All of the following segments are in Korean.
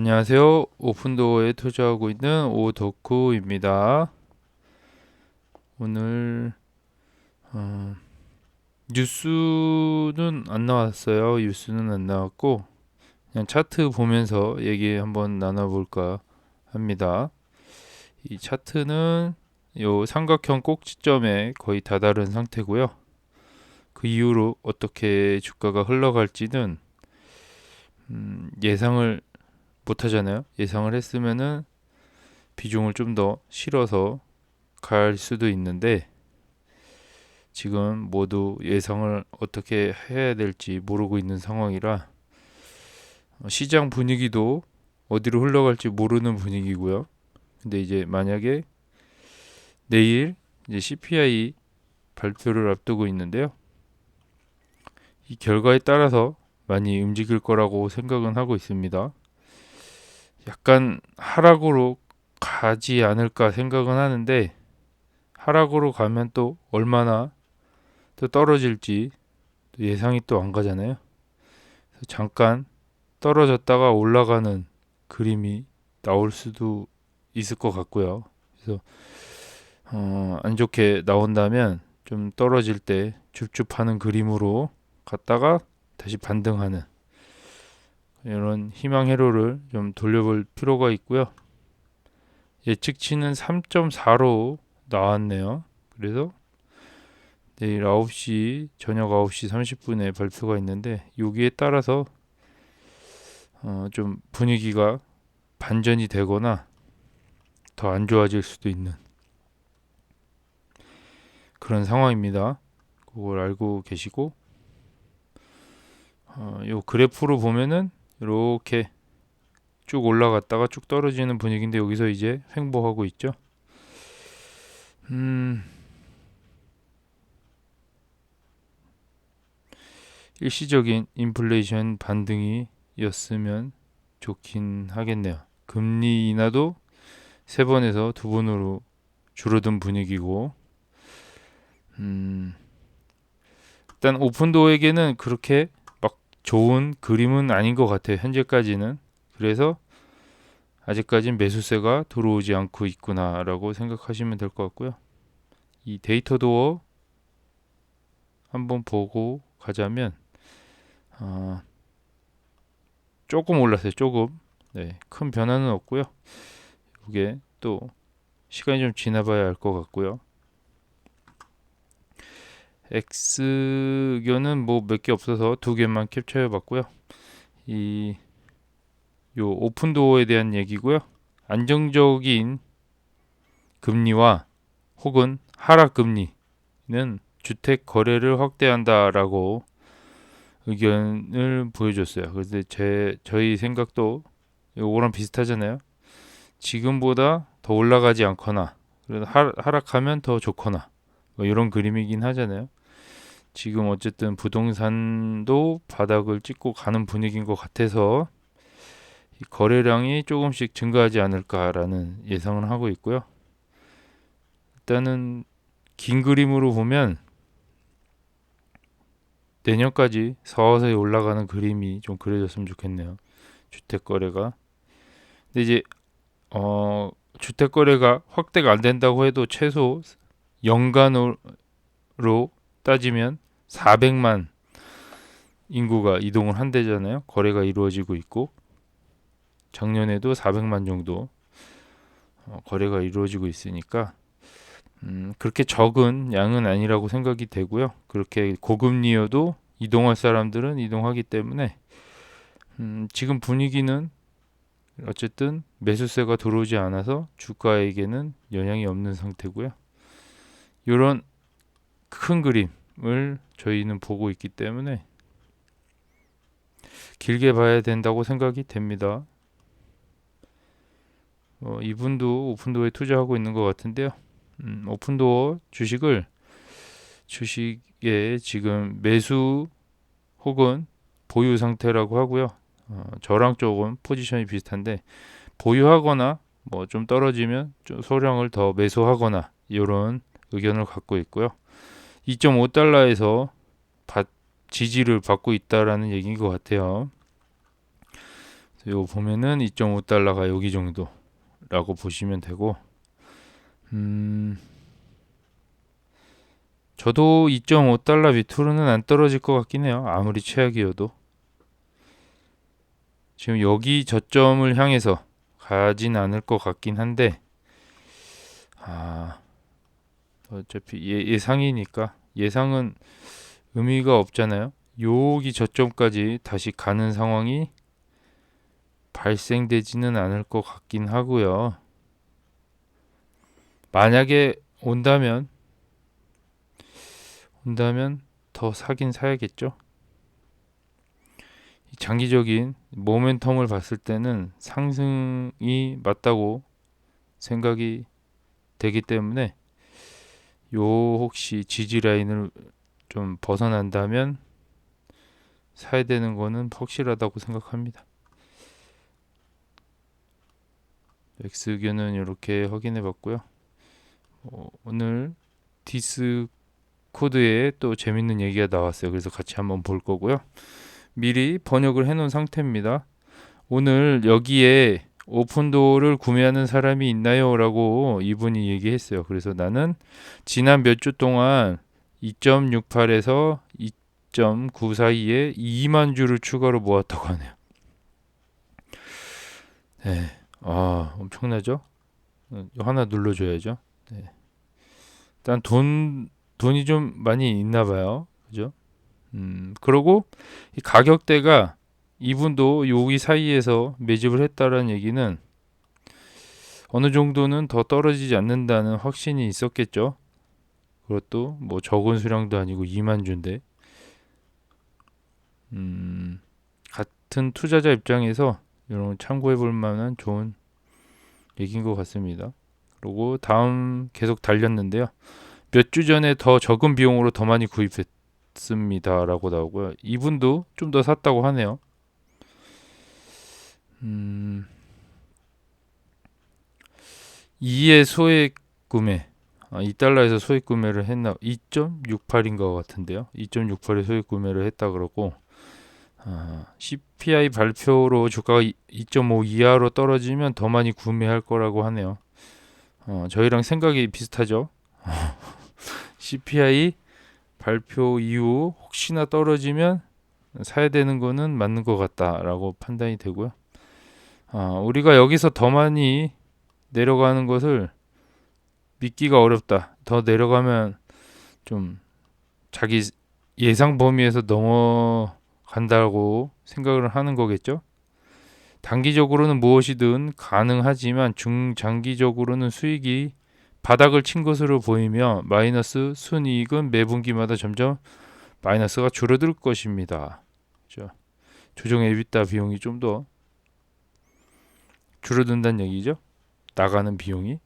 안녕하세요. 오픈도어에 투자하고 있는 오덕후입니다. 오늘 어, 뉴스는 안 나왔어요. 뉴스는 안 나왔고 그냥 차트 보면서 얘기 한번 나눠볼까 합니다. 이 차트는 요 삼각형 꼭지점에 거의 다다른 상태고요. 그 이후로 어떻게 주가가 흘러갈지는 예상을 못 하잖아요. 예상을 했으면은 비중을 좀 더 실어서 갈 수도 있는데 지금 모두 예상을 어떻게 해야 될지 모르고 있는 상황이라 시장 분위기도 어디로 흘러갈지 모르는 분위기고요. 근데 이제 만약에 내일 이제 CPI 발표를 앞두고 있는데요. 이 결과에 따라서 많이 움직일 거라고 생각은 하고 있습니다. 약간 하락으로 가지 않을까 생각은 하는데 하락으로 가면 또 얼마나 또 떨어질지 또 예상이 또 안 가잖아요. 그래서 잠깐 떨어졌다가 올라가는 그림이 나올 수도 있을 것 같고요. 그래서 안 좋게 나온다면 좀 떨어질 때 줍줍하는 그림으로 갔다가 다시 반등하는 이런 희망 회로를 좀 돌려볼 필요가 있고요. 예측치는 3.4로 나왔네요. 그래서 내일 9시 저녁 9시 30분에 발표가 있는데 여기에 따라서 좀 분위기가 반전이 되거나 더 안 좋아질 수도 있는 그런 상황입니다. 그걸 알고 계시고 요 그래프로 보면은 이렇게 쭉 올라갔다가 쭉 떨어지는 분위기인데 여기서 이제 횡보하고 있죠. 음, 일시적인 인플레이션 반등이었으면 좋긴 하겠네요. 금리 인하도 세 번에서 두 번으로 줄어든 분위기고 일단 오픈도어에게는 그렇게 막 좋은 그림은 아닌 것 같아요. 현재까지는. 그래서 아직까지는 매수세가 들어오지 않고 있구나라고 생각하시면 될 것 같고요. 이 데이터 도어 한번 보고 가자면 어, 조금 올랐어요. 조금. 네, 큰 변화는 없고요. 이게 또 시간이 좀 지나봐야 알 것 같고요. X견은 뭐 몇 개 없어서 두 개만 캡처해 봤고요. 이 요 오픈도어에 대한 얘기고요. 안정적인 금리와 혹은 하락 금리는 주택 거래를 확대한다라고 의견을 보여줬어요. 그런데 저희 생각도 요거랑 비슷하잖아요. 지금보다 더 올라가지 않거나 그래도 하락하면 더 좋거나 뭐 이런 그림이긴 하잖아요. 지금 어쨌든 부동산도 바닥을 찍고 가는 분위기인 것 같아서 거래량이 조금씩 증가하지 않을까라는 예상을 하고 있고요. 일단은 긴 그림으로 보면 내년까지 서서히 올라가는 그림이 좀 그려졌으면 좋겠네요. 주택 거래가. 근데 이제 주택 거래가 확대가 안 된다고 해도 최소 연간으로 따지면 400만 인구가 이동을 한대잖아요. 거래가 이루어지고 있고 작년에도 400만 정도 거래가 이루어지고 있으니까 그렇게 적은 양은 아니라고 생각이 되고요. 그렇게 고금리여도 이동할 사람들은 이동하기 때문에 지금 분위기는 어쨌든 매수세가 들어오지 않아서 주가에게는 영향이 없는 상태고요. 이런 큰 그림을 저희는 보고 있기 때문에 길게 봐야 된다고 생각이 됩니다. 이분도 오픈도어에 투자하고 있는 것 같은데요. 오픈도어 주식에 지금 매수 혹은 보유 상태라고 하고요. 저랑 조금 포지션이 비슷한데 보유하거나 뭐 좀 떨어지면 좀 소량을 더 매수하거나 이런 의견을 갖고 있고요. 2.5달러에서 지지를 받고 있다라는 얘기인 것 같아요. 이거 보면은 2.5달러가 여기 정도라고 보시면 되고, 저도 2.5달러 밑으로는 안 떨어질 것 같긴 해요. 아무리 최악이어도. 지금 여기 저점을 향해서 가진 않을 것 같긴 한데, 어차피 예상이니까 예상은 의미가 없잖아요. 여기 저점까지 다시 가는 상황이 발생되지는 않을 것 같긴 하고요. 만약에 온다면 더 사긴 사야겠죠. 장기적인 모멘텀을 봤을 때는 상승이 맞다고 생각이 되기 때문에 요 혹시 지지 라인을 좀 벗어난다면 사야 되는 거는 확실하다고 생각합니다. 엑스견은 이렇게 확인해 봤고요. 오늘 디스코드에 또 재밌는 얘기가 나왔어요. 그래서 같이 한번 볼 거고요. 미리 번역을 해 놓은 상태입니다. 오늘 여기에 오픈도어를 구매하는 사람이 있나요? 라고 이분이 얘기했어요. 그래서 나는 지난 몇 주 동안 2.68에서 2.9 사이에 2만 주를 추가로 모았다고 하네요. 네. 엄청나죠? 하나 눌러줘야죠. 네. 일단 돈이 좀 많이 있나 봐요. 그죠? 그러고 이 가격대가 이분도 여기 사이에서 매집을 했다라는 얘기는 어느 정도는 더 떨어지지 않는다는 확신이 있었겠죠. 그것도 뭐 적은 수량도 아니고 2만 주인데 같은 투자자 입장에서 이런 참고해 볼 만한 좋은 얘기인 것 같습니다. 그리고 다음 계속 달렸는데요. 몇 주 전에 더 적은 비용으로 더 많이 구입했습니다라고 나오고요. 이분도 좀 더 샀다고 하네요. 2의 소액 구매, 2달러에서 소액 구매를 했나? 2.68인 것 같은데요. 2.68에 소액 구매를 했다 그러고 CPI 발표로 주가가 2.5 이하로 떨어지면 더 많이 구매할 거라고 하네요. 저희랑 생각이 비슷하죠. CPI 발표 이후 혹시나 떨어지면 사야 되는 거는 맞는 것 같다라고 판단이 되고요. 우리가 여기서 더 많이 내려가는 것을 믿기가 어렵다. 더 내려가면 좀 자기 예상 범위에서 넘어간다고 생각을 하는 거겠죠. 단기적으로는 무엇이든 가능하지만 중장기적으로는 수익이 바닥을 친 것으로 보이며 마이너스 순이익은 매분기마다 점점 마이너스가 줄어들 것입니다. 그렇죠? 조정 에비타 비용이 좀 더 줄어든다는 얘기죠. 나가는 비용이.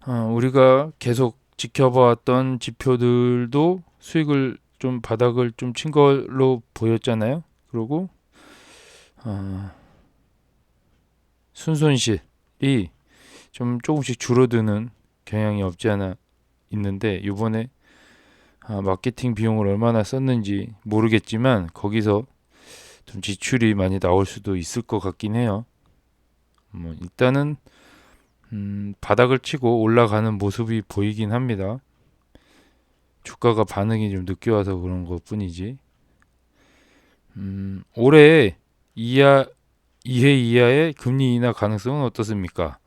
우리가 계속 지켜봐왔던 지표들도 수익을 좀 바닥을 좀 친 걸로 보였잖아요. 그리고 순손실이 좀 조금씩 줄어드는 경향이 없지 않아 있는데 이번에 마케팅 비용을 얼마나 썼는지 모르겠지만 거기서 좀 지출이 많이 나올 수도 있을 것 같긴 해요. 일단은 바닥을 치고 올라가는 모습이 보이긴 합니다. 주가가 반응이 좀 늦게 와서 그런 것 뿐이지. 올해 2회 이하의 금리 인하 가능성은 어떻습니까?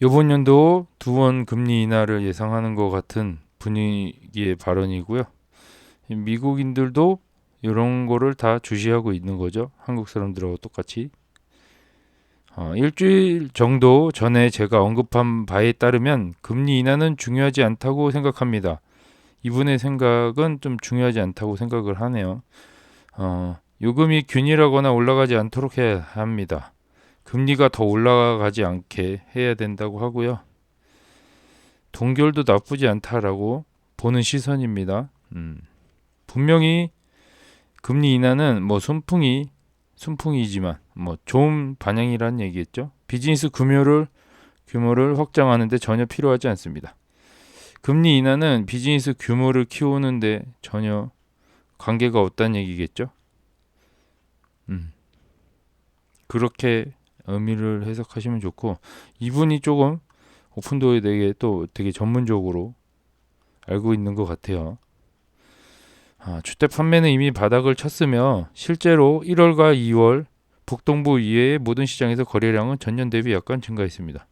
이번 연도 2번 금리 인하를 예상하는 것 같은 분위기의 발언이고요. 미국인들도 이런 거를 다 주시하고 있는 거죠. 한국 사람들하고 똑같이. 일주일 정도 전에 제가 언급한 바에 따르면 금리 인하는 중요하지 않다고 생각합니다. 이분의 생각은 좀 중요하지 않다고 생각을 하네요. 요금이 균일하거나 올라가지 않도록 해야 합니다. 금리가 더 올라가지 않게 해야 된다고 하고요. 동결도 나쁘지 않다라고 보는 시선입니다. 분명히 금리 인하는 뭐 순풍이지만 뭐 좋은 반영이라는 얘기겠죠. 비즈니스 규모를 확장하는데 전혀 필요하지 않습니다. 금리 인하는 비즈니스 규모를 키우는데 전혀 관계가 없다는 얘기겠죠. 그렇게 의미를 해석하시면 좋고, 이분이 조금 오픈도어에 대해 또 되게 전문적으로 알고 있는 것 같아요. 주택 판매는 이미 바닥을 쳤으며 실제로 1월과 2월 북동부 이외의 모든 시장에서 거래량은 전년 대비 약간 증가했습니다.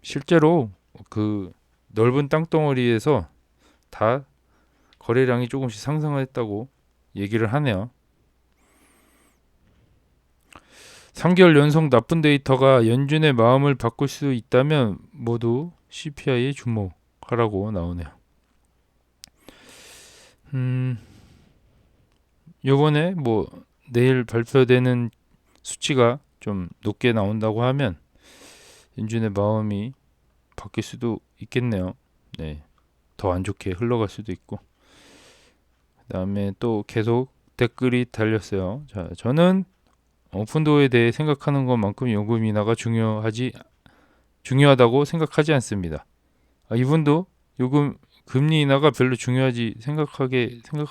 실제로 그 넓은 땅덩어리에서 다 거래량이 조금씩 상승했다고 얘기를 하네요. 3개월 연속 나쁜 데이터가 연준의 마음을 바꿀 수 있다면 모두 CPI에 주목하라고 나오네요. 요번에 뭐 내일 발표되는 수치가 좀 높게 나온다고 하면 연준의 마음이 바뀔 수도 있겠네요. 네, 더 안 좋게 흘러갈 수도 있고. 그다음에 또 계속 댓글이 달렸어요. 자, 저는 오픈도어에 대해 생각하는 것만큼 요금 인하가 중요하다고 생각하지 않습니다. 이분도 요금 금리 인하가 별로 중요하지 생각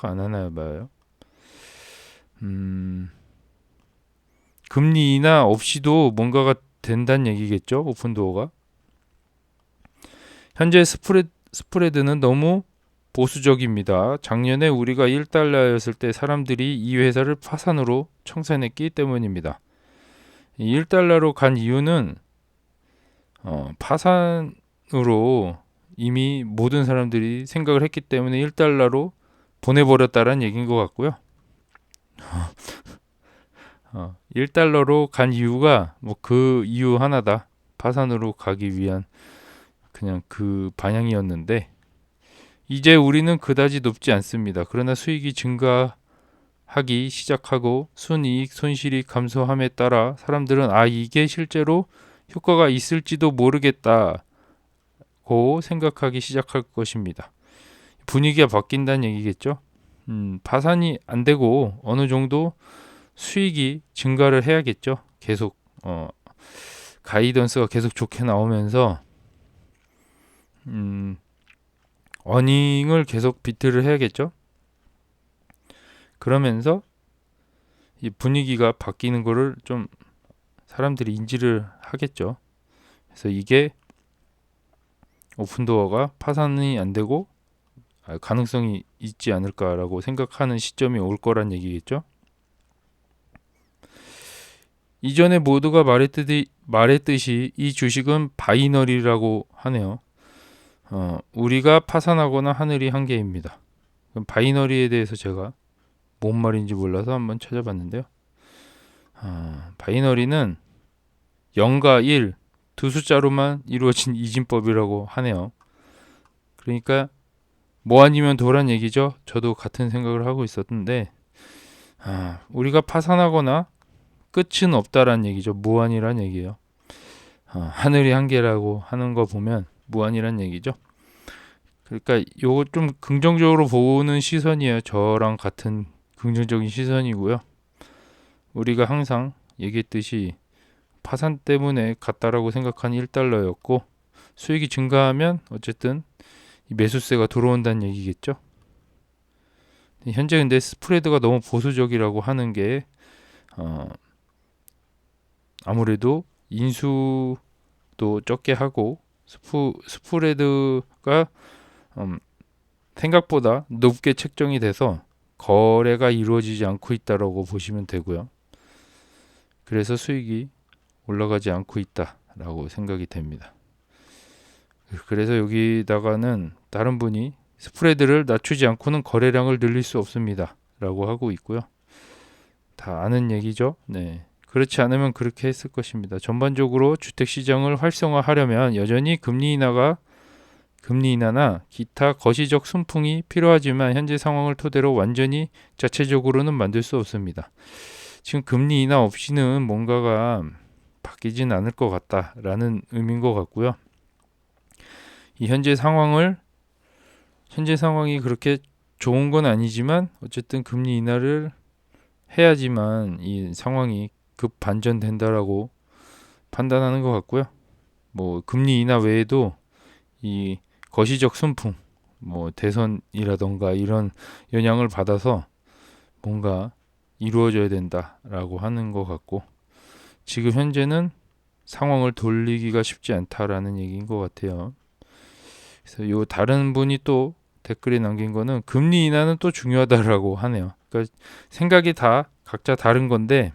안 하나 봐요. 금리 인하 없이도 뭔가가 된다는 얘기겠죠. 오픈도어가. 현재 스프레드는 너무 보수적입니다. 작년에 우리가 1달러였을 때 사람들이 이 회사를 파산으로 청산했기 때문입니다. 1달러로 간 이유는 파산으로 이미 모든 사람들이 생각을 했기 때문에 1달러로 보내버렸다는 얘기인 것 같고요. 1달러로 간 이유가 뭐 그 이유 하나다. 파산으로 가기 위한 그냥 그 방향이었는데 이제 우리는 그다지 높지 않습니다. 그러나 수익이 증가하기 시작하고 순이익 손실이 감소함에 따라 사람들은 이게 실제로 효과가 있을지도 모르겠다고 생각하기 시작할 것입니다. 분위기가 바뀐다는 얘기겠죠. 파산이 안 되고 어느 정도 수익이 증가를 해야겠죠. 계속 가이던스가 계속 좋게 나오면서 어닝을 계속 비트를 해야겠죠. 그러면서 이 분위기가 바뀌는 거를 좀 사람들이 인지를 하겠죠. 그래서 이게 오픈도어가 파산이 안 되고 가능성이 있지 않을까라고 생각하는 시점이 올 거란 얘기겠죠. 이전에 모두가 말했듯이 이 주식은 바이너리라고 하네요. 우리가 파산하거나 하늘이 한계입니다. 그럼 바이너리에 대해서 제가 뭔 말인지 몰라서 한번 찾아봤는데요. 바이너리는 0과 1 두 숫자로만 이루어진 이진법이라고 하네요. 그러니까 뭐 아니면 도란 얘기죠. 저도 같은 생각을 하고 있었는데 우리가 파산하거나 끝은 없다란 얘기죠. 무한이란 얘기예요. 하늘이 한계라고 하는 거 보면 무한이란 얘기죠. 그러니까 요거 좀 긍정적으로 보는 시선이에요. 저랑 같은 긍정적인 시선이고요. 우리가 항상 얘기했듯이 파산 때문에 갔다라고 생각한 1달러였고 수익이 증가하면 어쨌든 매수세가 들어온다는 얘기겠죠. 현재 근데 스프레드가 너무 보수적이라고 하는 게 아무래도 인수도 적게 하고 스프레드가 생각보다 높게 책정이 돼서 거래가 이루어지지 않고 있다라고 보시면 되고요. 그래서 수익이 올라가지 않고 있다라고 생각이 됩니다. 그래서 여기다가는 다른 분이 스프레드를 낮추지 않고는 거래량을 늘릴 수 없습니다 라고 하고 있고요. 다 아는 얘기죠. 네. 그렇지 않으면 그렇게 했을 것입니다. 전반적으로 주택시장을 활성화하려면 여전히 금리 인하나 기타 거시적 순풍이 필요하지만 현재 상황을 토대로 완전히 자체적으로는 만들 수 없습니다. 지금 금리 인하 없이는 뭔가가 바뀌진 않을 것 같다라는 의미인 것 같고요. 이 현재 상황이 그렇게 좋은 건 아니지만 어쨌든 금리 인하를 해야지만 이 상황이 급 반전된다라고 판단하는 것 같고요. 뭐 금리 인하 외에도 이 거시적 순풍, 뭐 대선이라던가 이런 영향을 받아서 뭔가 이루어져야 된다라고 하는 것 같고, 지금 현재는 상황을 돌리기가 쉽지 않다라는 얘기인 것 같아요. 그래서 요 다른 분이 또 댓글에 남긴 거는 금리 인하는 또 중요하다라고 하네요. 그러니까 생각이 다 각자 다른 건데,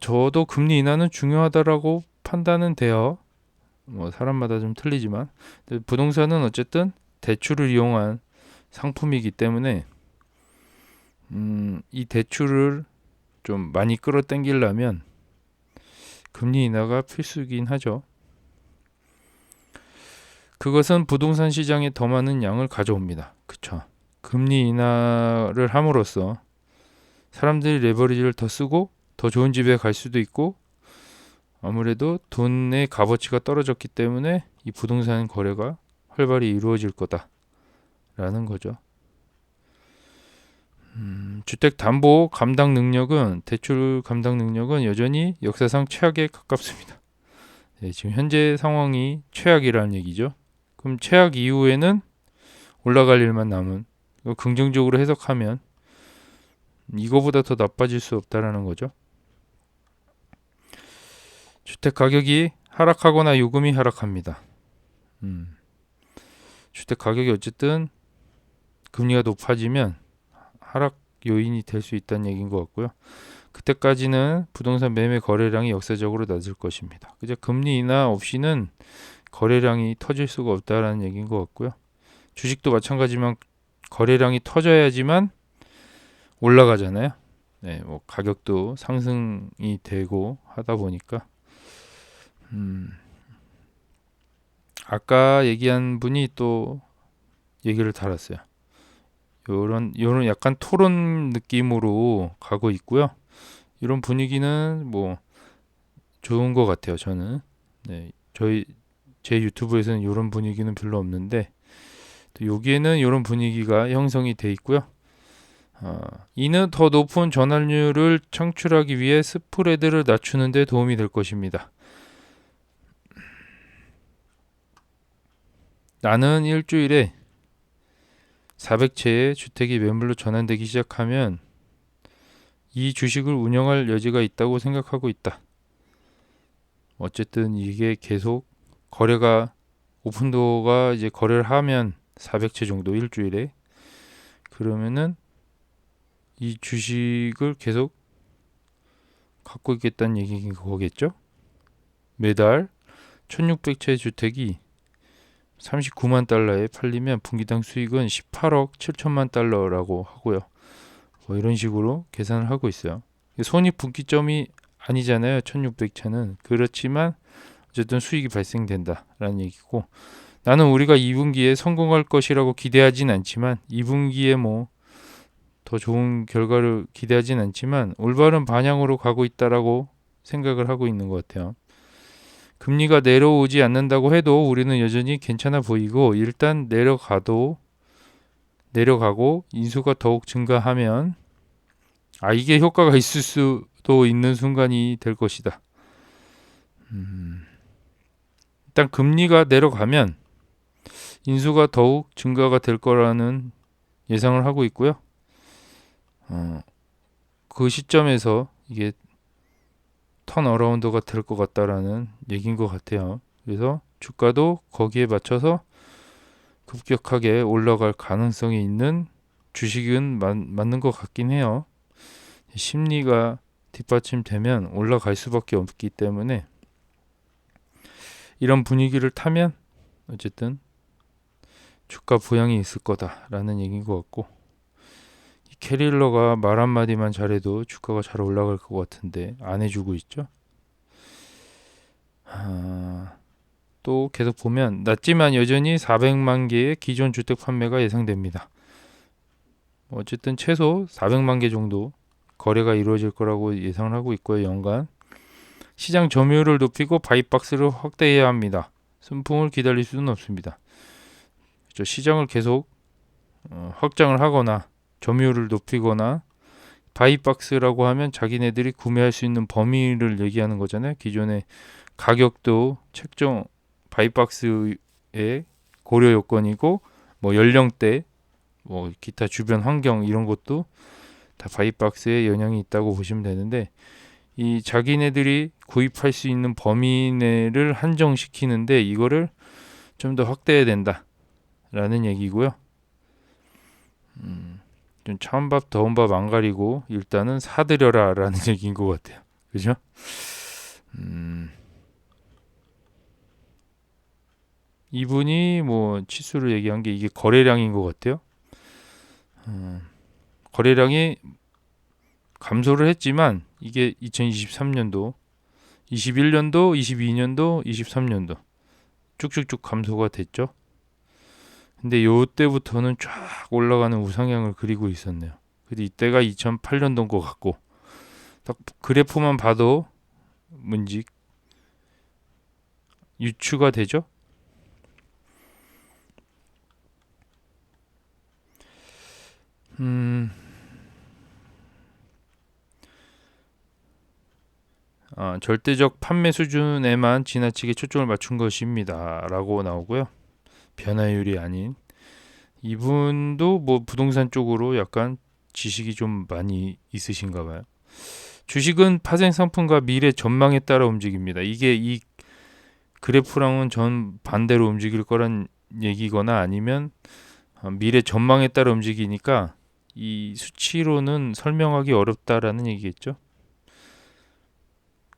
저도 금리 인하는 중요하다라고 판단은 돼요. 뭐 사람마다 좀 틀리지만, 근데 부동산은 어쨌든 대출을 이용한 상품이기 때문에 이 대출을 좀 많이 끌어당기려면 금리 인하가 필수긴 하죠. 그것은 부동산 시장에 더 많은 양을 가져옵니다. 그쵸? 금리 인하를 함으로써 사람들이 레버리지를 더 쓰고 더 좋은 집에 갈 수도 있고, 아무래도 돈의 값어치가 떨어졌기 때문에 이 부동산 거래가 활발히 이루어질 거다라는 거죠. 주택 담보 감당 능력은, 대출 감당 능력은 여전히 역사상 최악에 가깝습니다. 네, 지금 현재 상황이 최악이라는 얘기죠. 그럼 최악 이후에는 올라갈 일만 남은, 긍정적으로 해석하면 이거보다 더 나빠질 수 없다라는 거죠. 주택 가격이 하락하거나 요금이 하락합니다. 주택 가격이 어쨌든 금리가 높아지면 하락 요인이 될 수 있다는 얘기인 것 같고요. 그때까지는 부동산 매매 거래량이 역사적으로 낮을 것입니다. 그저 금리 인하 없이는 거래량이 터질 수가 없다라는 얘기인 것 같고요. 주식도 마찬가지만 거래량이 터져야지만 올라가잖아요. 네, 뭐 가격도 상승이 되고 하다 보니까 아까 얘기한 분이 또 얘기를 달았어요. 요런 약간 토론 느낌으로 가고 있고요. 이런 분위기는 뭐 좋은 것 같아요. 저는 네, 제 유튜브에서는 이런 분위기는 별로 없는데, 또 여기에는 이런 분위기가 형성이 돼 있고요. 이는 더 높은 전환율을 창출하기 위해 스프레드를 낮추는 데 도움이 될 것입니다. 나는 일주일에 400채의 주택이 매물로 전환되기 시작하면 이 주식을 운영할 여지가 있다고 생각하고 있다. 어쨌든 이게 계속 거래가, 오픈도어가 이제 거래를 하면 400채 정도 일주일에, 그러면은 이 주식을 계속 갖고 있겠다는 얘기인 거겠죠. 매달 1600채 주택이 39만 달러에 팔리면 분기당 수익은 18억 7천만 달러라고 하고요. 뭐 이런 식으로 계산을 하고 있어요. 손익분기점이 아니잖아요. 1600채는. 그렇지만 어쨌든 수익이 발생된다라는 얘기고, 나는 우리가 2분기에 성공할 것이라고 기대하진 않지만, 2분기에 뭐 더 좋은 결과를 기대하진 않지만 올바른 방향으로 가고 있다라고 생각을 하고 있는 것 같아요. 금리가 내려오지 않는다고 해도 우리는 여전히 괜찮아 보이고, 일단 내려가고 인수가 더욱 증가하면 이게 효과가 있을 수도 있는 순간이 될 것이다. 일단 금리가 내려가면 인수가 더욱 증가가 될 거라는 예상을 하고 있고요. 그 시점에서 이게 턴어라운드가 될 것 같다라는 얘기인 것 같아요. 그래서 주가도 거기에 맞춰서 급격하게 올라갈 가능성이 있는 주식은 맞는 것 같긴 해요. 심리가 뒷받침되면 올라갈 수밖에 없기 때문에 이런 분위기를 타면 어쨌든 주가 부양이 있을 거다라는 얘기인 것 같고, 이 캐릴러가 말 한마디만 잘해도 주가가 잘 올라갈 것 같은데 안 해주고 있죠. 또 계속 보면 낮지만 여전히 400만 개의 기존 주택 판매가 예상됩니다. 어쨌든 최소 400만 개 정도 거래가 이루어질 거라고 예상을 하고 있고요. 연간 시장 점유율을 높이고 바이박스를 확대해야 합니다. 순풍을 기다릴 수는 없습니다. 시장을 계속 확장을 하거나 점유율을 높이거나, 바이박스라고 하면 자기네들이 구매할 수 있는 범위를 얘기하는 거잖아요. 기존의 가격도 책정 바이박스에 고려 요건이고 뭐 연령대, 뭐 기타 주변 환경 이런 것도 다 바이박스에 영향이 있다고 보시면 되는데 이 자기네들이 구입할 수 있는 범위 내를 한정시키는데 이거를 좀 더 확대해야 된다라는 얘기고요. 좀 차은 밥 더운 밥 안 가리고 일단은 사들여라라는 얘기인 것 같아요. 그죠? 이분이 뭐 치수를 얘기한 게 이게 거래량인 것 같아요. 거래량이 감소를 했지만 이게 2023년도, 21년도, 22년도, 23년도 쭉쭉쭉 감소가 됐죠. 근데 요때부터는 쫙 올라가는 우상향을 그리고 있었네요. 근데 이때가 2008년도인 것 같고 딱 그래프만 봐도 뭔지 유추가 되죠. 절대적 판매 수준에만 지나치게 초점을 맞춘 것입니다. 라고 나오고요. 변화율이 아닌. 이분도 뭐 부동산 쪽으로 약간 지식이 좀 많이 있으신가 봐요. 주식은 파생 상품과 미래 전망에 따라 움직입니다. 이게 이 그래프랑은 전 반대로 움직일 거란 얘기거나 아니면 미래 전망에 따라 움직이니까 이 수치로는 설명하기 어렵다라는 얘기겠죠.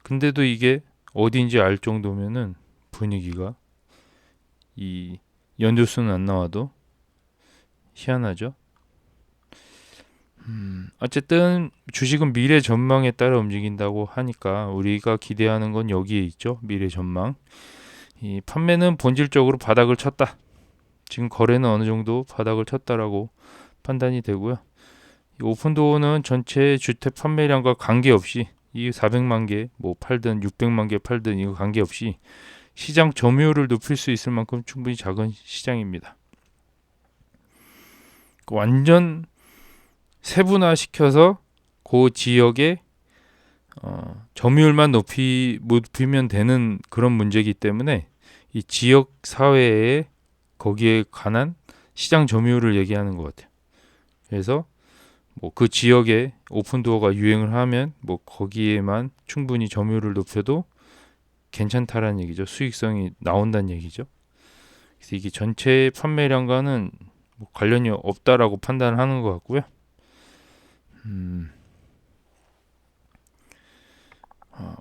근데도 이게 어딘지 알 정도면은 분위기가 이 연조수는 안 나와도 희한하죠. 어쨌든 주식은 미래 전망에 따라 움직인다고 하니까 우리가 기대하는 건 여기에 있죠. 미래 전망. 이 판매는 본질적으로 바닥을 쳤다. 지금 거래는 어느 정도 바닥을 쳤다라고 판단이 되고요. 이 오픈도어는 전체 주택 판매량과 관계없이 이 400만 개 뭐 팔든 600만 개 팔든 이거 관계없이 시장 점유율을 높일 수 있을 만큼 충분히 작은 시장입니다. 완전 세분화시켜서 그 지역의 점유율만 높이면 되는 그런 문제이기 때문에 이 지역 사회에 거기에 관한 시장 점유율을 얘기하는 것 같아요. 그래서 뭐 그 지역에 오픈도어가 유행을 하면 뭐 거기에만 충분히 점유율을 높여도 괜찮다라는 얘기죠. 수익성이 나온다는 얘기죠. 그래서 이게 전체 판매량과는 뭐 관련이 없다라고 판단을 하는 것 같고요.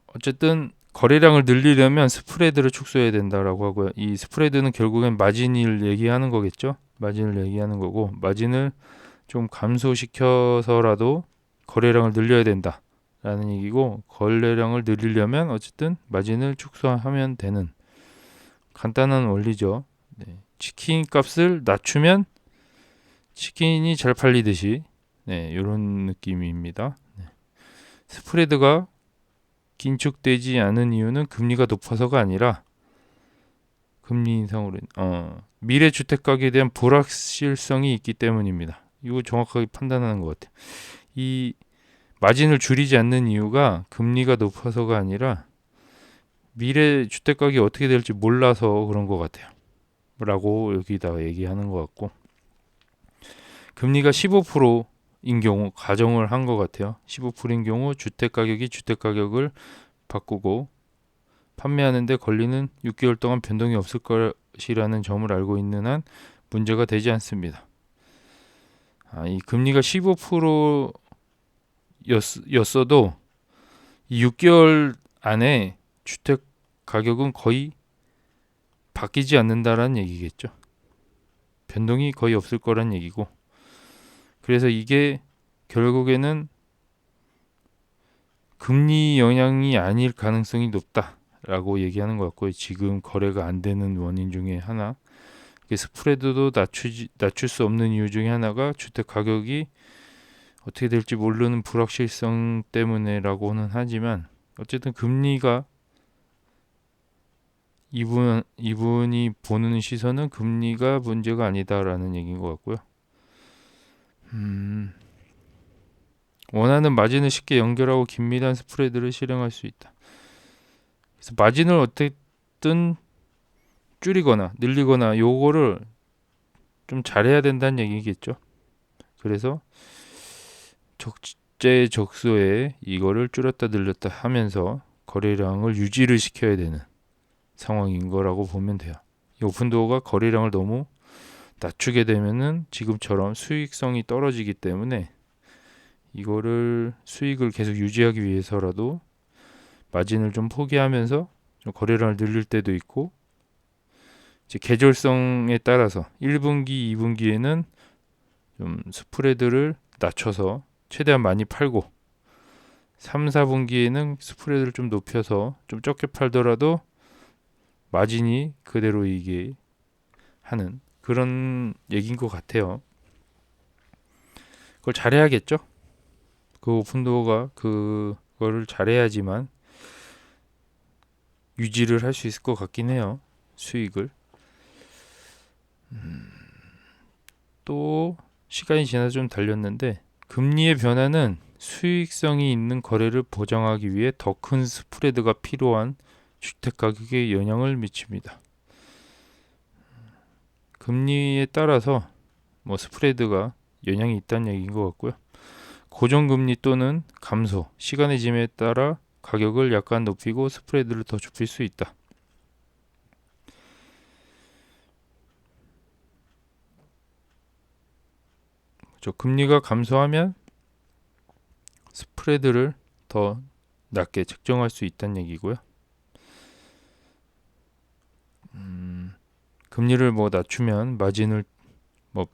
어쨌든 거래량을 늘리려면 스프레드를 축소해야 된다라고 하고요. 이 스프레드는 결국엔 마진을 얘기하는 거겠죠. 마진을 얘기하는 거고 마진을 좀 감소시켜서라도 거래량을 늘려야 된다라는 얘기고 거래량을 늘리려면 어쨌든 마진을 축소하면 되는 간단한 원리죠. 네. 치킨 값을 낮추면 치킨이 잘 팔리듯이 네, 이런 느낌입니다. 네. 스프레드가 긴축되지 않은 이유는 금리가 높아서가 아니라 금리 인상으로 미래 주택 가격에 대한 불확실성이 있기 때문입니다. 이거 정확하게 판단하는 것 같아요. 이 마진을 줄이지 않는 이유가 금리가 높아서가 아니라 미래 주택 가격이 어떻게 될지 몰라서 그런 것 같아요. 라고 여기다가 얘기하는 것 같고 금리가 15%인 경우 가정을 한 것 같아요. 15%인 경우 주택 가격이 주택 가격을 바꾸고 판매하는데 걸리는 6개월 동안 변동이 없을 것이라는 점을 알고 있는 한 문제가 되지 않습니다. 이 금리가 15%였어도 이 6개월 안에 주택 가격은 거의 바뀌지 않는다라는 얘기겠죠. 변동이 거의 없을 거란 얘기고 그래서 이게 결국에는 금리 영향이 아닐 가능성이 높다라고 얘기하는 것 같고요. 지금 거래가 안 되는 원인 중에 하나 스프레드도 낮출 수 없는 이유 중에 하나가 주택 가격이 어떻게 될지 모르는 불확실성 때문에라고는 하지만 어쨌든 금리가 이분이 보는 시선은 금리가 문제가 아니다라는 얘기인 것 같고요. 원하는 마진을 쉽게 연결하고 긴밀한 스프레드를 실행할 수 있다. 그래서 마진을 어쨌든 줄이거나 늘리거나 요거를 좀 잘해야 된다는 얘기겠죠. 그래서 적재적소에 이거를 줄였다 늘렸다 하면서 거래량을 유지를 시켜야 되는 상황인 거라고 보면 돼요. 이 오픈도어가 거래량을 너무 낮추게 되면은 지금처럼 수익성이 떨어지기 때문에 이거를 수익을 계속 유지하기 위해서라도 마진을 좀 포기하면서 좀 거래량을 늘릴 때도 있고, 이제 계절성에 따라서 1분기, 2분기에는 좀 스프레드를 낮춰서 최대한 많이 팔고 3, 4분기에는 스프레드를 좀 높여서 좀 적게 팔더라도 마진이 그대로 이게 하는 그런 얘기인 것 같아요. 그걸 잘해야겠죠? 그 오픈도어가 그거를 잘해야지만 유지를 할 수 있을 것 같긴 해요. 수익을. 또 시간이 지나서 좀 달렸는데 금리의 변화는 수익성이 있는 거래를 보장하기 위해 더 큰 스프레드가 필요한 주택 가격에 영향을 미칩니다. 금리에 따라서 뭐 스프레드가 영향이 있다는 얘기인 것 같고요. 고정금리 또는 감소, 시간의 짐에 따라 가격을 약간 높이고 스프레드를 더 좁힐 수 있다. 금리가 감소하면 스프레드를 더 낮게 책정할 수 있다는 얘기고요. 금리를 뭐 낮추면 마진을 뭐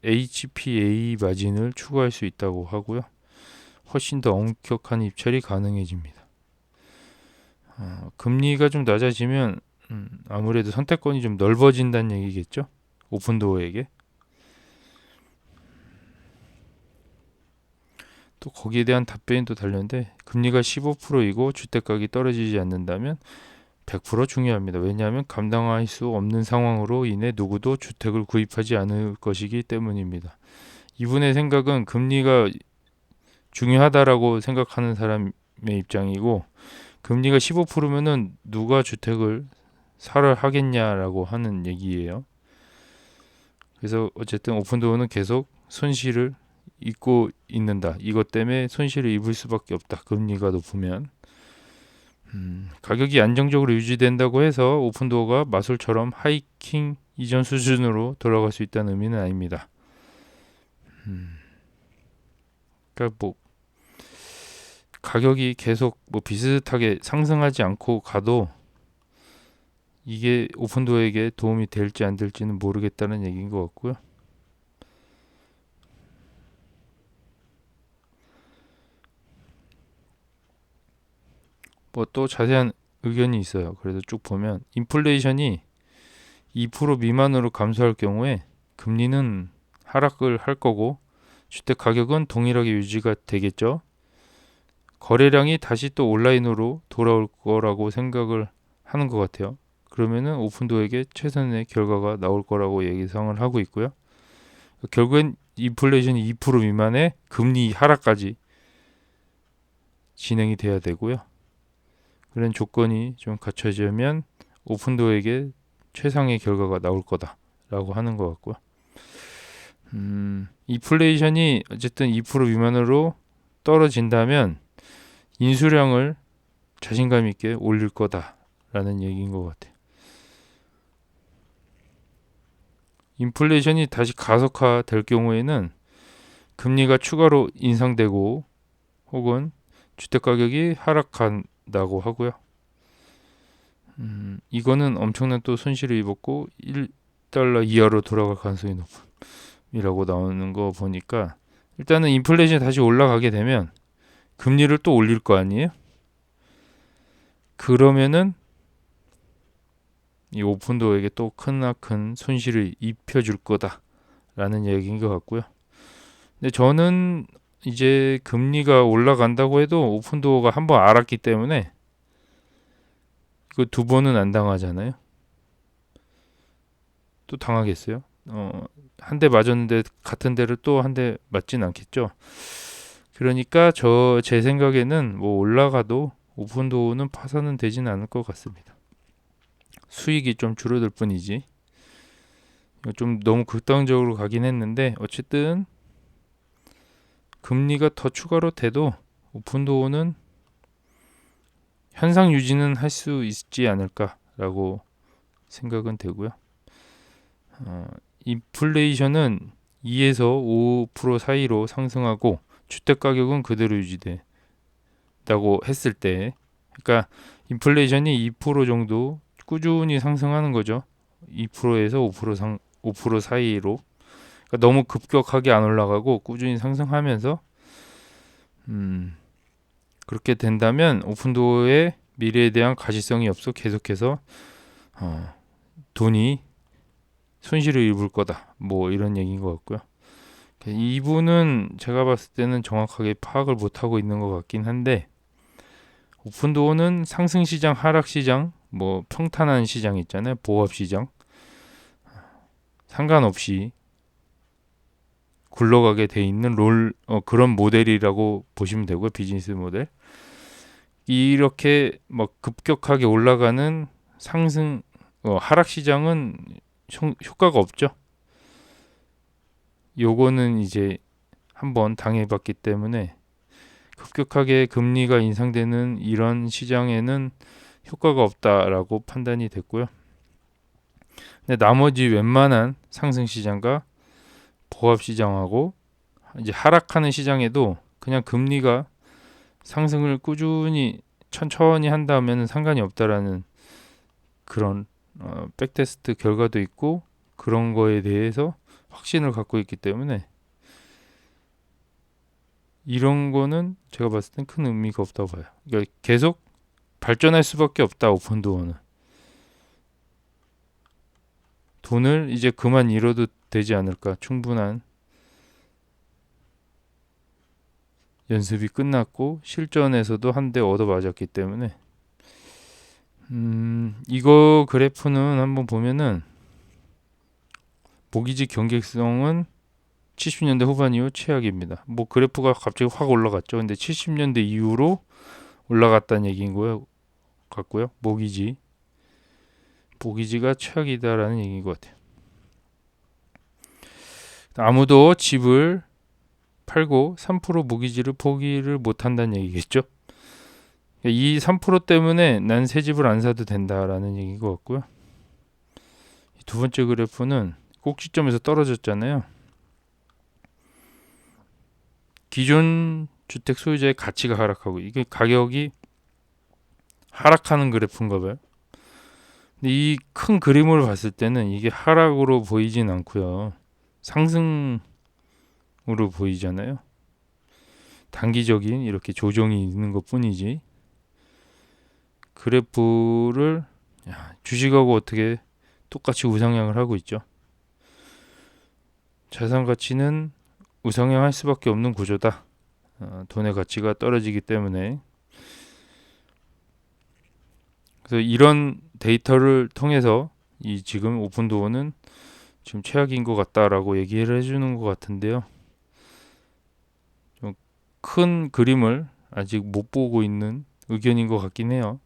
HPA 마진을 추가할 수 있다고 하고요. 훨씬 더 엄격한 입찰이 가능해집니다. 금리가 좀 낮아지면 아무래도 선택권이 좀 넓어진다는 얘기겠죠. 오픈도어에게. 또 거기에 대한 답변이 또 달렸는데 금리가 15%이고 주택가격이 떨어지지 않는다면 100% 중요합니다. 왜냐하면 감당할 수 없는 상황으로 인해 누구도 주택을 구입하지 않을 것이기 때문입니다. 이분의 생각은 금리가 중요하다라고 생각하는 사람의 입장이고, 금리가 15%면은 누가 주택을 사를 하겠냐라고 하는 얘기예요. 그래서 어쨌든 오픈도어는 계속 손실을 입고 있는다. 이것 때문에 손실을 입을 수밖에 없다. 금리가 높으면. 가격이 안정적으로 유지된다고 해서 오픈도어가 마술처럼 하이킹 이전 수준으로 돌아갈 수 있다는 의미는 아닙니다. 그러니까 뭐 가격이 계속 뭐 비슷하게 상승하지 않고 가도 이게 오픈도어에게 도움이 될지 안 될지는 모르겠다는 얘기인 것 같고요. 뭐 또 자세한 의견이 있어요. 그래서 쭉 보면 인플레이션이 2% 미만으로 감소할 경우에 금리는 하락을 할 거고 주택 가격은 동일하게 유지가 되겠죠. 거래량이 다시 또 온라인으로 돌아올 거라고 생각을 하는 것 같아요. 그러면은 오픈도어에게 최선의 결과가 나올 거라고 예상을 하고 있고요. 결국엔 인플레이션이 2% 미만의 금리 하락까지 진행이 돼야 되고요. 그런 조건이 좀 갖춰지면 오픈도어에게 최상의 결과가 나올 거다라고 하는 것 같고요. 인플레이션이 어쨌든 2% 미만으로 떨어진다면 인수량을 자신감 있게 올릴 거다라는 얘기인 것 같아요. 인플레이션이 다시 가속화될 경우에는 금리가 추가로 인상되고 혹은 주택가격이 하락한다고 하고요. 이거는 엄청난 또 손실을 입었고 1달러 이하로 돌아갈 가능성이 높음이라고 나오는 거 보니까 일단은 인플레이션이 다시 올라가게 되면 금리를 또 올릴 거 아니에요? 그러면은 이 오픈도어에게 또 크나큰 손실을 입혀줄 거다라는 얘기인 것 같고요. 근데 저는 이제 금리가 올라간다고 해도 오픈도어가 한번 알았기 때문에 그 두 번은 안 당하잖아요. 또 당하겠어요? 한 대 맞았는데 같은 데를 또 한 대 맞진 않겠죠. 그러니까 제 생각에는 뭐 올라가도 오픈도어는 파산은 되지는 않을 것 같습니다. 수익이 좀 줄어들 뿐이지. 좀 너무 극단적으로 가긴 했는데 어쨌든 금리가 더 추가로 돼도 오픈도어는 현상 유지는 할 수 있지 않을까라고 생각은 되고요. 인플레이션은 2에서 5% 사이로 상승하고 주택 가격은 그대로 유지된다고 했을 때, 그러니까 인플레이션이 2% 정도 꾸준히 상승하는 거죠. 2%에서 5% 사이로. 그러니까 너무 급격하게 안 올라가고 꾸준히 상승하면서 그렇게 된다면 오픈도어의 미래에 대한 가시성이 없어 계속해서 돈이 손실을 입을 거다. 뭐 이런 얘기인 것 같고요. 이분은 제가 봤을 때는 정확하게 파악을 못하고 있는 것 같긴 한데 오픈도어는 상승시장, 하락시장, 뭐 평탄한 시장 있잖아요. 보합시장 상관없이 굴러가게 돼 있는 그런 모델이라고 보시면 되고요. 비즈니스 모델. 이렇게 막 급격하게 올라가는 하락 시장은 효과가 없죠. 요거는 이제 한번 당해봤기 때문에 급격하게 금리가 인상되는 이런 시장에는 효과가 없다라고 판단이 됐고요. 근데 나머지 웬만한 상승 시장과 보합 시장하고 이제 하락하는 시장에도 그냥 금리가 상승을 꾸준히 천천히 한다면 상관이 없다라는 그런 백테스트 결과도 있고 그런 거에 대해서 확신을 갖고 있기 때문에 이런 거는 제가 봤을 땐 큰 의미가 없다고 봐요. 그러니까 계속 발전할 수밖에 없다. 오픈도어는 돈을 이제 그만 잃어도 되지 않을까. 충분한 연습이 끝났고 실전에서도 한 대 얻어 맞았기 때문에 이거 그래프는 한번 보면은 모기지 경직성은 70년대 후반 이후 최악입니다. 뭐 그래프가 갑자기 확 올라갔죠. 근데 70년대 이후로 올라갔다는 얘기인 거예요. 같고요. 모기지가 최악이다라는 얘기인 것 같아요. 아무도 집을 팔고 3% 모기지를 포기를 못 한다는 얘기겠죠. 이 3% 때문에 난 새 집을 안 사도 된다라는 얘기인 것 같고요. 두 번째 그래프는 꼭지점에서 떨어졌잖아요. 기존 주택 소유자의 가치가 하락하고 이게 가격이 하락하는 그래프인가 봐요. 근데 이 큰 그림을 봤을 때는 이게 하락으로 보이진 않고요. 상승으로 보이잖아요. 단기적인 이렇게 조정이 있는 것 뿐이지. 그래프를 주식하고 어떻게 똑같이 우상향을 하고 있죠. 자산 가치는 우상향할 수밖에 없는 구조다. 돈의 가치가 떨어지기 때문에. 그래서 이런 데이터를 통해서 이 지금 오픈도어는 지금 최악인 것 같다라고 얘기를 해주는 것 같은데요. 좀 큰 그림을 아직 못 보고 있는 의견인 것 같긴 해요.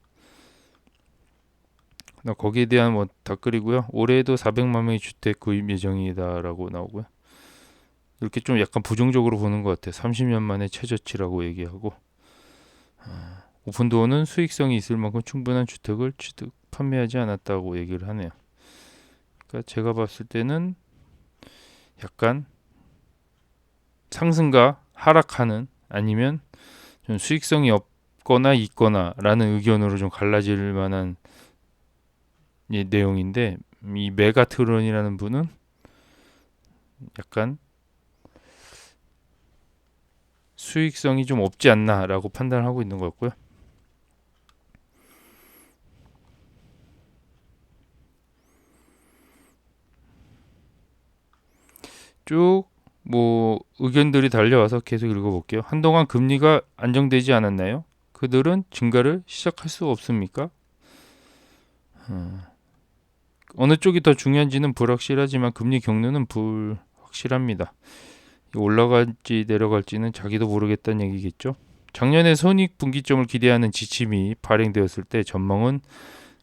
거기에 대한 뭐 답글이고요. 올해에도 400만 명의 주택 구입 예정이다라고 나오고요. 이렇게 좀 약간 부정적으로 보는 것 같아요. 30년 만에 최저치라고 얘기하고 오픈도어는 수익성이 있을 만큼 충분한 주택을 취득, 판매하지 않았다고 얘기를 하네요. 그러니까 제가 봤을 때는 약간 상승과 하락하는 아니면 좀 수익성이 없거나 있거나라는 의견으로 좀 갈라질 만한 내용인데 이 메가트론이라는 분은 약간 수익성이 좀 없지 않나라고 판단하고 있는 것 같고요. 쭉 뭐 의견들이 달려와서 계속 읽어볼게요. 한동안 금리가 안정되지 않았나요? 그들은 증가를 시작할 수 없습니까? 어느 쪽이 더 중요한지는 불확실하지만 금리 경로는 불확실합니다. 올라갈지 내려갈지는 자기도 모르겠다는 얘기겠죠. 작년에 손익분기점을 기대하는 지침이 발행되었을 때 전망은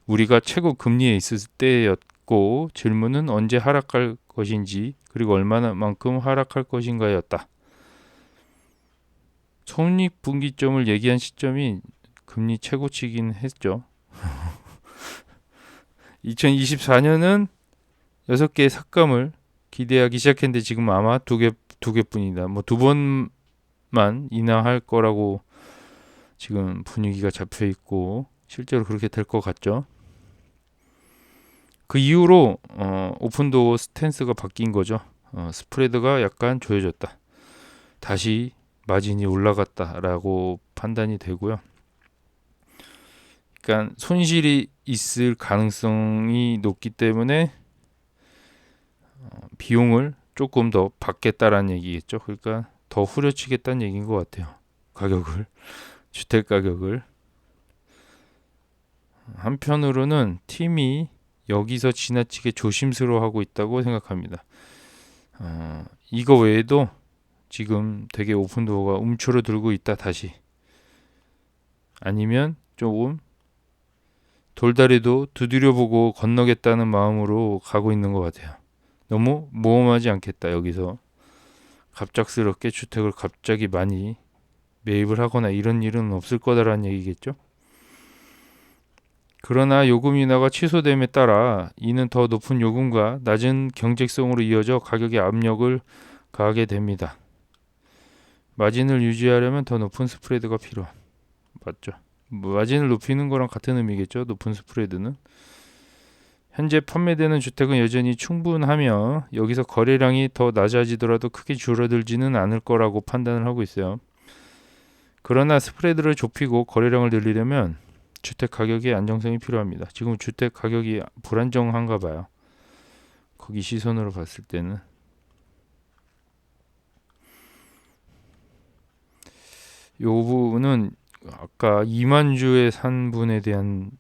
우리가 최고 금리에 있을 때였고 질문은 언제 하락할 것인지 그리고 얼마만큼 하락할 것인가였다. 손익분기점을 얘기한 시점이 금리 최고치긴 했죠. 2024년은 6개의 삭감을 기대하기 시작했는데 지금 아마 두 개뿐이다. 뭐 두 번만 인하할 거라고 지금 분위기가 잡혀 있고 실제로 그렇게 될 것 같죠. 그 이후로 오픈도어 스탠스가 바뀐 거죠. 스프레드가 약간 조여졌다. 다시 마진이 올라갔다라고 판단이 되고요. 그러니까 손실이 있을 가능성이 높기 때문에 비용을 조금 더 받겠다라는 얘기겠죠. 그러니까 더 후려치겠다는 얘기인 것 같아요. 가격을, 주택 가격을. 한편으로는 팀이 여기서 지나치게 조심스러워하고 있다고 생각합니다. 이거 외에도 지금 되게 오픈도어가 움츠러들고 있다 다시. 아니면 조금 돌다리도 두드려보고 건너겠다는 마음으로 가고 있는 것 같아요. 너무 모험하지 않겠다. 여기서 갑작스럽게 주택을 갑자기 많이 매입을 하거나 이런 일은 없을 거다라는 얘기겠죠. 그러나 요금 인하가 취소됨에 따라 이는 더 높은 요금과 낮은 경제성으로 이어져 가격에 압력을 가하게 됩니다. 마진을 유지하려면 더 높은 스프레드가 필요한. 맞죠. 마진을 높이는 거랑 같은 의미겠죠. 높은 스프레드는. 현재 판매되는 주택은 여전히 충분하며 여기서 거래량이 더 낮아지더라도 크게 줄어들지는 않을 거라고 판단을 하고 있어요. 그러나 스프레드를 좁히고 거래량을 늘리려면 주택 가격의 안정성이 필요합니다. 지금 주택 가격이 불안정한가 봐요. 거기 시선으로 봤을 때는. 이 부분은 아까 2만 주에 산 분에 대한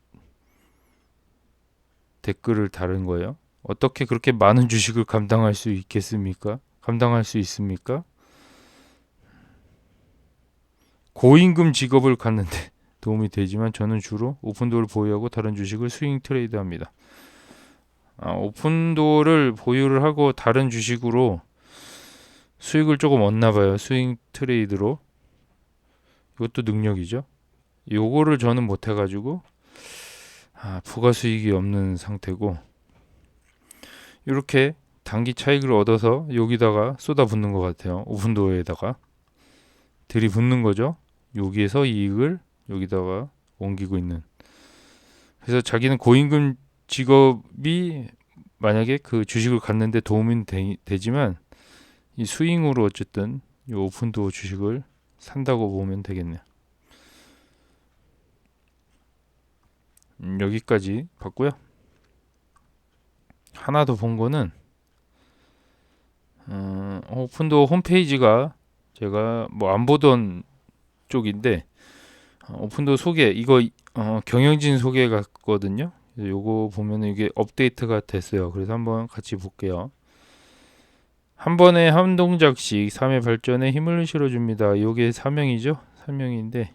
댓글을 다룬 거예요. 어떻게 그렇게 많은 주식을 감당할 수 있겠습니까? 감당할 수 있습니까? 고임금 직업을 갖는데 도움이 되지만 저는 주로 오픈도어를 보유하고 다른 주식을 스윙 트레이드합니다. 오픈도어를 보유를 하고 다른 주식으로 수익을 조금 얻나 봐요. 스윙 트레이드로. 이것도 능력이죠. 요거를 저는 못 해가지고 부가 수익이 없는 상태고 이렇게 단기 차익을 얻어서 여기다가 쏟아붓는 것 같아요. 오픈도어에다가 들이붓는 거죠. 여기에서 이익을 여기다가 옮기고 있는. 그래서 자기는 고임금 직업이 만약에 그 주식을 갖는데 도움이 되지만 이 스윙으로 어쨌든 이 오픈도어 주식을 산다고 보면 되겠네요. 여기까지 봤고요. 하나 더 본 거는 오픈도어 홈페이지가 제가 뭐 안 보던 쪽인데 오픈도어 소개 이거 경영진 소개 같거든요. 요거 보면 이게 업데이트가 됐어요. 그래서 한번 같이 볼게요. 한 번에 한 동작씩 삶의 발전에 힘을 실어줍니다. 요게 사명이죠. 사명인데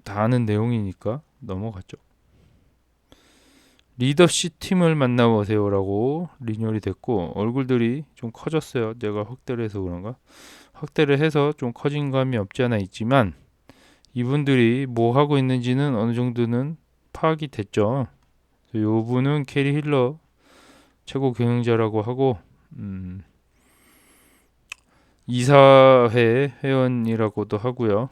다 아는 내용이니까 넘어갔죠. 리더십 팀을 만나보세요라고 리뉴얼이 됐고 얼굴들이 좀 커졌어요. 내가 확대를 해서 그런가? 확대를 해서 좀 커진 감이 없지 않아 있지만 이분들이 뭐 하고 있는지는 어느 정도는 파악이 됐죠. 요분은 캐리 힐러 최고 경영자라고 하고 이사회 회원이라고도 하고요.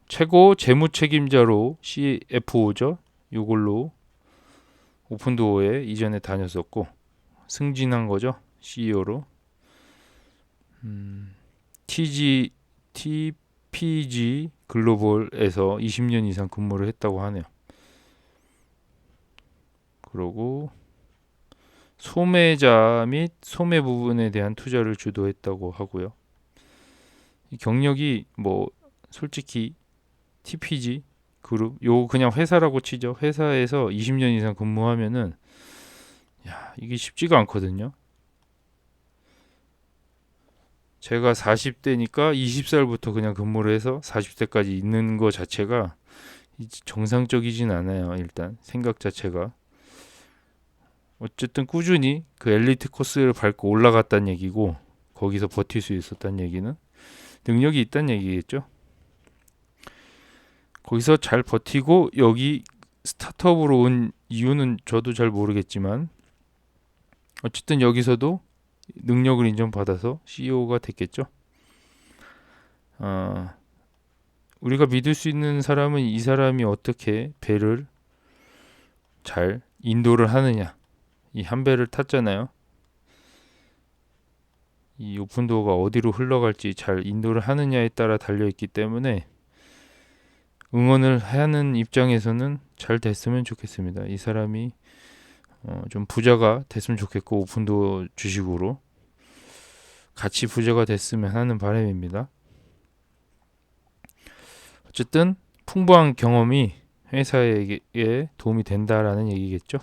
최고 재무 책임자로 CFO죠. 요걸로 오픈도어에 이전에 다녔었고 승진한 거죠. CEO로. TPG 글로벌에서 20년 이상 근무를 했다고 하네요. 그리고 소매자 및 소매 부분에 대한 투자를 주도했다고 하고요. 이 경력이 뭐 솔직히 TPG 그룹 요 그냥 회사라고 치죠. 회사에서 20년 이상 근무하면은 이게 쉽지가 않거든요. 제가 40대니까 20살부터 그냥 근무를 해서 40대까지 있는 거 자체가 정상적이진 않아요. 일단 생각 자체가. 어쨌든 꾸준히 그 엘리트 코스를 밟고 올라갔다는 얘기고, 거기서 버틸 수 있었다는 얘기는 능력이 있다는 얘기겠죠. 거기서 잘 버티고 여기 스타트업으로 온 이유는 저도 잘 모르겠지만, 어쨌든 여기서도 능력을 인정받아서 CEO가 됐겠죠. 우리가 믿을 수 있는 사람은 이 사람이 어떻게 배를 잘 인도를 하느냐. 이 한 배를 탔잖아요. 이 오픈도어가 어디로 흘러갈지 잘 인도를 하느냐에 따라 달려있기 때문에 응원을 하는 입장에서는 잘 됐으면 좋겠습니다. 이 사람이 좀 부자가 됐으면 좋겠고, 오픈도어 주식으로 같이 부자가 됐으면 하는 바람입니다. 어쨌든 풍부한 경험이 회사에게 도움이 된다라는 얘기겠죠.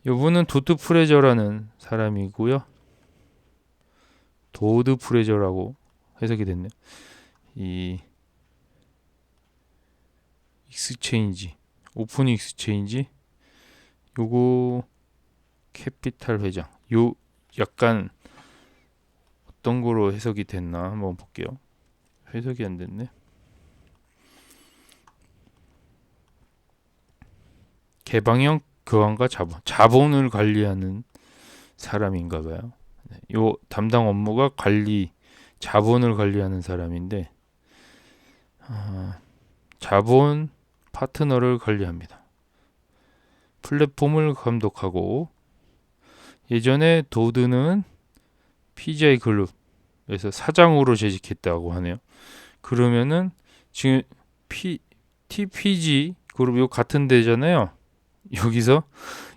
이분은 도트 프레저라는 사람이고요. 도드 프레저라고 해석이 됐네요. 이 익스체인지, 오픈 익스체인지, 요거 캐피탈 회장. 요 약간 어떤 거로 해석이 됐나 한번 볼게요. 해석이 안 됐네. 개방형 교환과 자본을 관리하는 사람인가 봐요. 요 담당 업무가 자본을 관리하는 사람인데, 자본 파트너를 관리합니다. 플랫폼을 감독하고, 예전에 도드는 PGI 그룹에서 사장으로 재직했다고 하네요. 그러면은 지금 TPG 그룹 요 같은 데잖아요. 여기서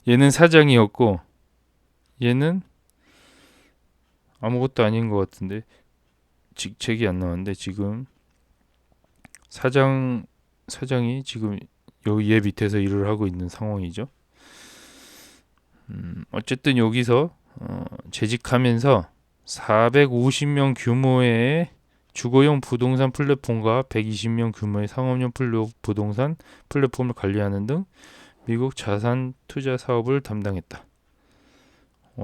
얘는 사장이었고 얘는 아무것도 아닌 것 같은데, 직책이 안 나왔는데 지금 사장이 지금 얘 밑에서 일을 하고 있는 상황이죠. 어쨌든 여기서 재직하면서 450명 규모의 주거용 부동산 플랫폼과 120명 규모의 상업용 부동산 플랫폼을 관리하는 등 미국 자산 투자 사업을 담당했다.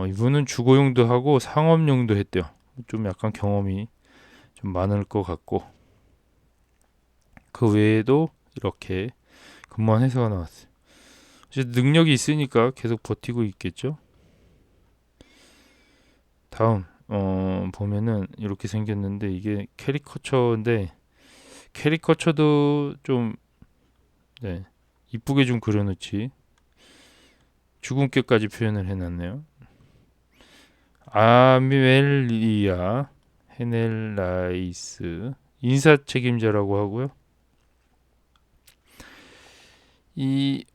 이분은 주거용도 하고 상업용도 했대요. 좀 약간 경험이 좀 많을 것 같고, 그 외에도 이렇게 근무한 회사가 나왔어요. 능력이 있으니까 계속 버티고 있겠죠. 다음 보면은 이렇게 생겼는데, 이게 캐리커처인데 캐리커처도 좀 이쁘게 좀 그려놓지, 주근깨까지 표현을 해놨네요. 아멜리아 헤넬라이스 인사 책임자라고 하고요. 이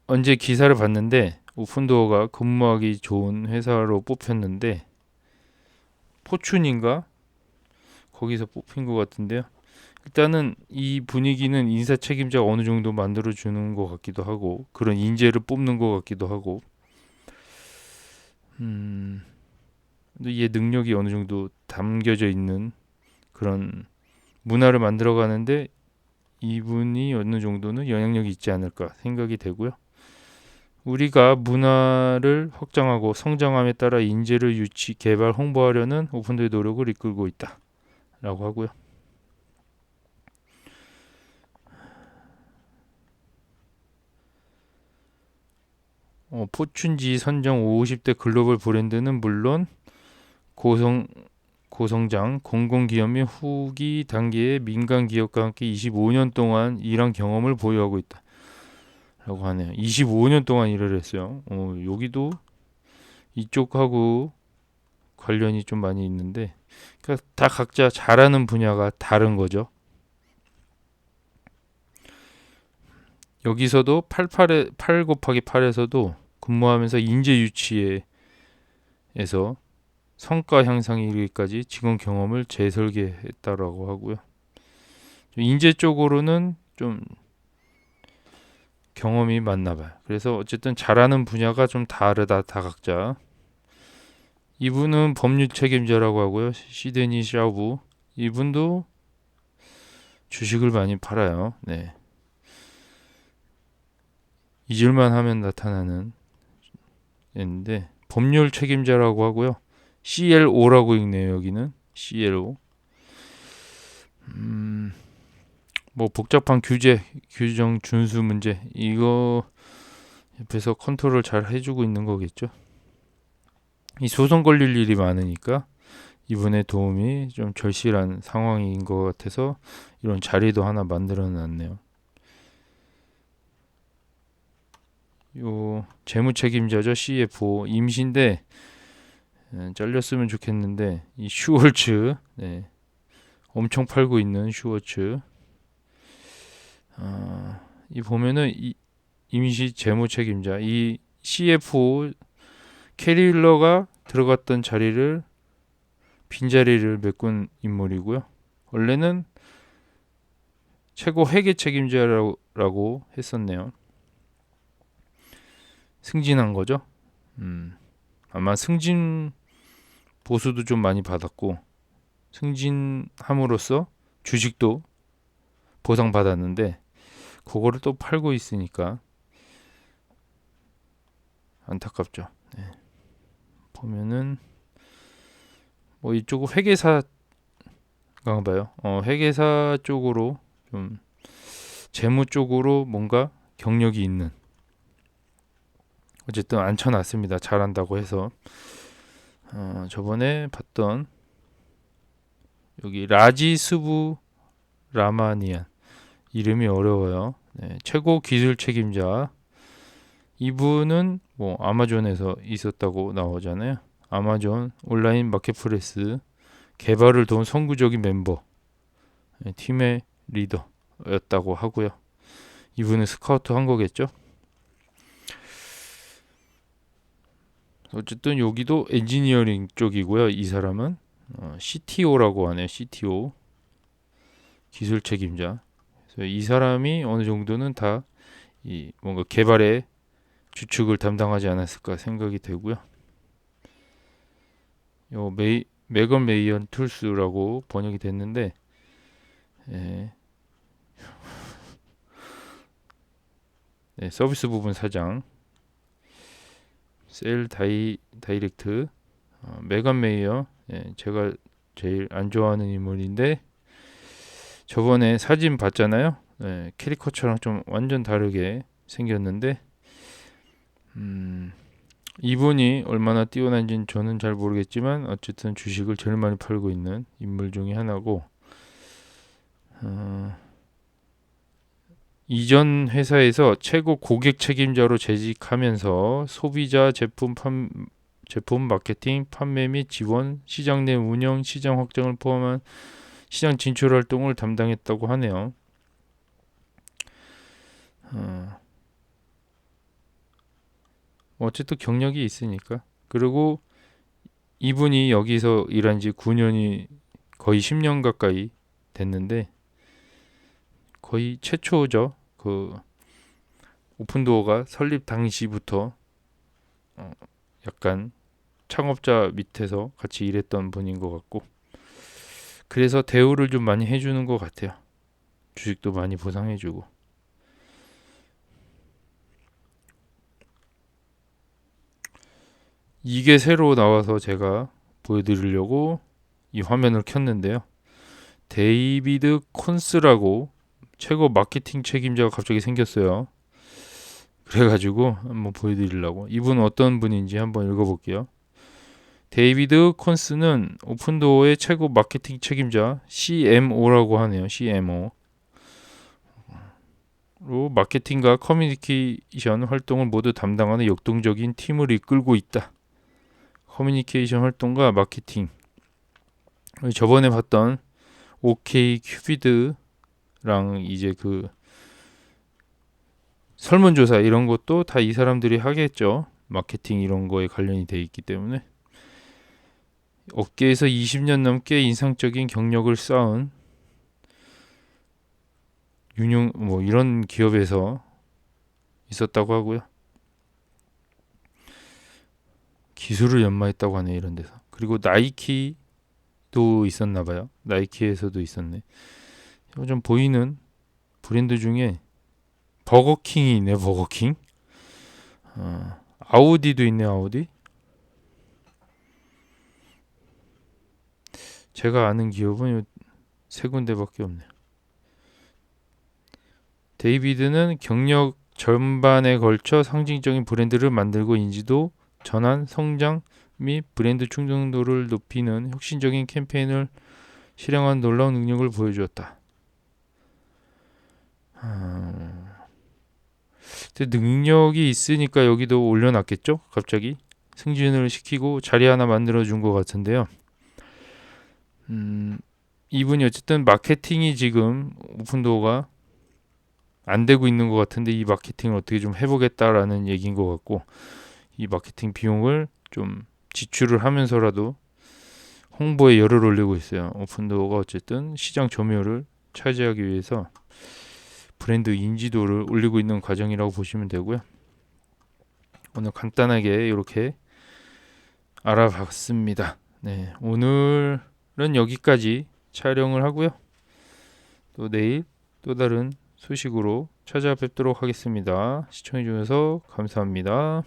언제 기사를 봤는데 오픈도어가 근무하기 좋은 회사로 뽑혔는데, 포춘인가 거기서 뽑힌 것 같은데요. 일단은 이 분위기는 인사 책임자가 어느 정도 만들어 주는 것 같기도 하고, 그런 인재를 뽑는 것 같기도 하고, 근데 얘 능력이 어느 정도 담겨져 있는 그런 문화를 만들어 가는데 이분이 어느 정도는 영향력이 있지 않을까 생각이 되고요. 우리가 문화를 확장하고 성장함에 따라 인재를 유치, 개발, 홍보하려는 오픈도어의 노력을 이끌고 있다 라고 하고요. 포춘지 선정 50대 글로벌 브랜드는 물론 고성장 공공기업 및 후기 단계의 민간 기업과 함께 25년 동안 일한 경험을 보유하고 있다 라고 하네요. 25년 동안 일을 했어요. 여기도 이쪽하고 관련이 좀 많이 있는데, 그러니까 다 각자 잘하는 분야가 다른 거죠. 여기서도 8 곱하기 8에서도 근무하면서 인재 유치에서 성과 향상에 이르기까지 직원 경험을 재설계했다라고 하고요. 인재 쪽으로는 좀 경험이 많나 봐요. 그래서 어쨌든 잘하는 분야가 좀 다르다, 다 각자. 이분은 법률 책임자라고 하고요. 시드니 샤우브. 이분도 주식을 많이 팔아요. 네. 잊을만 하면 나타나는 애인데 법률 책임자라고 하고요. CLO라고 읽네요. 여기는 CLO. 뭐 복잡한 규정 준수 문제 이거 옆에서 컨트롤 잘 해주고 있는 거겠죠. 이 소송 걸릴 일이 많으니까 이분의 도움이 좀 절실한 상황인 것 같아서 이런 자리도 하나 만들어 놨네요. 요 재무 책임자죠. CFO 임시인데 잘렸으면 좋겠는데 이 슈월츠 네, 엄청 팔고 있는 슈월츠 이 보면은 이 임시 재무 책임자 이 CFO 캐릴러가 들어갔던 자리를 빈자리를 메꾼 인물이고요. 원래는 최고 회계 책임자라고 했었네요. 승진한 거죠. 아마 승진 보수도 좀 많이 받았고 승진함으로써 주식도 보상받았는데 그거를 또 팔고 있으니까 안타깝죠. 네. 보면은 뭐 이쪽은 회계사가 봐요. 회계사 쪽으로 좀 재무 쪽으로 뭔가 경력이 있는 어쨌든 앉혀놨습니다. 잘한다고 해서 저번에 봤던 여기 라지스부 라마니안 이름이 어려워요. 네, 최고 기술 책임자 이분은 뭐 아마존에서 있었다고 나오잖아요. 아마존 온라인 마켓플레이스 개발을 도운 선구적인 멤버 팀의 리더였다고 하고요. 이분은 스카우트 한 거겠죠. 어쨌든 여기도 엔지니어링 쪽이고요. 이 사람은 CTO라고 하네요. CTO 기술 책임자. 그래서 이 사람이 어느 정도는 다 이 뭔가 개발의 주축을 담당하지 않았을까 생각이 되고요. 요 메건 메이언 툴스라고 번역이 됐는데 예. 네, 서비스 부분 사장 셀 다이렉트 메건 메이어 제가 제일 안 좋아하는 인물인데 저번에 사진 봤잖아요. 캐리커처랑 좀 완전 다르게 생겼는데 이분이 얼마나 뛰어난지는 저는 잘 모르겠지만 어쨌든 주식을 제일 많이 팔고 있는 인물 중에 하나고 이전 회사에서 최고 고객 책임자로 재직하면서 소비자 제품 마케팅, 판매 및 지원, 시장 내 운영, 시장 확장을 포함한 시장 진출 활동을 담당했다고 하네요. 어쨌든 경력이 있으니까. 그리고 이분이 여기서 일한 지 9년이 거의 10년 가까이 됐는데 거의 최초죠. 그 오픈도어가 설립 당시부터 약간 창업자 밑에서 같이 일했던 분인 것 같고 그래서 대우를 좀 많이 해주는 것 같아요. 주식도 많이 보상해주고 이게 새로 나와서 제가 보여드리려고 이 화면을 켰는데요. 데이비드 콘스라고 최고 마케팅 책임자가 갑자기 생겼어요. 그래가지고 한번 보여드리려고 이분 어떤 분인지 한번 읽어볼게요. 데이비드 콘스는 오픈도어의 최고 마케팅 책임자 CMO라고 하네요. CMO 로 마케팅과 커뮤니케이션 활동을 모두 담당하는 역동적인 팀을 이끌고 있다. 커뮤니케이션 활동과 마케팅 저번에 봤던 OK 큐피드랑 이제 그 설문조사 이런 것도 다 이 사람들이 하겠죠. 마케팅 이런 거에 관련이 돼 있기 때문에 업계에서 20년 넘게 인상적인 경력을 쌓은 유명 뭐 이런 기업에서 있었다고 하고요. 기술을 연마했다고 하네 이런 데서. 그리고 나이키도 있었나 봐요. 나이키에서도 있었네. 좀 보이는 브랜드 중에 버거킹이 있네. 버거킹. 아우디도 있네. 아우디. 제가 아는 기업은 세 군데밖에 없네요. 데이비드는 경력 전반에 걸쳐 상징적인 브랜드를 만들고 인지도 전환, 성장 및 브랜드 충성도를 높이는 혁신적인 캠페인을 실행한 놀라운 능력을 보여주었다. 능력이 있으니까 여기도 올려놨겠죠? 갑자기 승진을 시키고 자리 하나 만들어준 것 같은데요. 이분이 어쨌든 마케팅이 지금 오픈도어가 안 되고 있는 것 같은데 이 마케팅을 어떻게 좀 해보겠다라는 얘기인 것 같고, 이 마케팅 비용을 좀 지출을 하면서라도 홍보에 열을 올리고 있어요. 오픈도어가 어쨌든 시장 점유율을 차지하기 위해서 브랜드 인지도를 올리고 있는 과정이라고 보시면 되고요. 오늘 간단하게 이렇게 알아봤습니다. 네, 오늘은 여기까지 촬영을 하고요. 또 내일 또 다른 소식으로 찾아뵙도록 하겠습니다. 시청해 주셔서 감사합니다.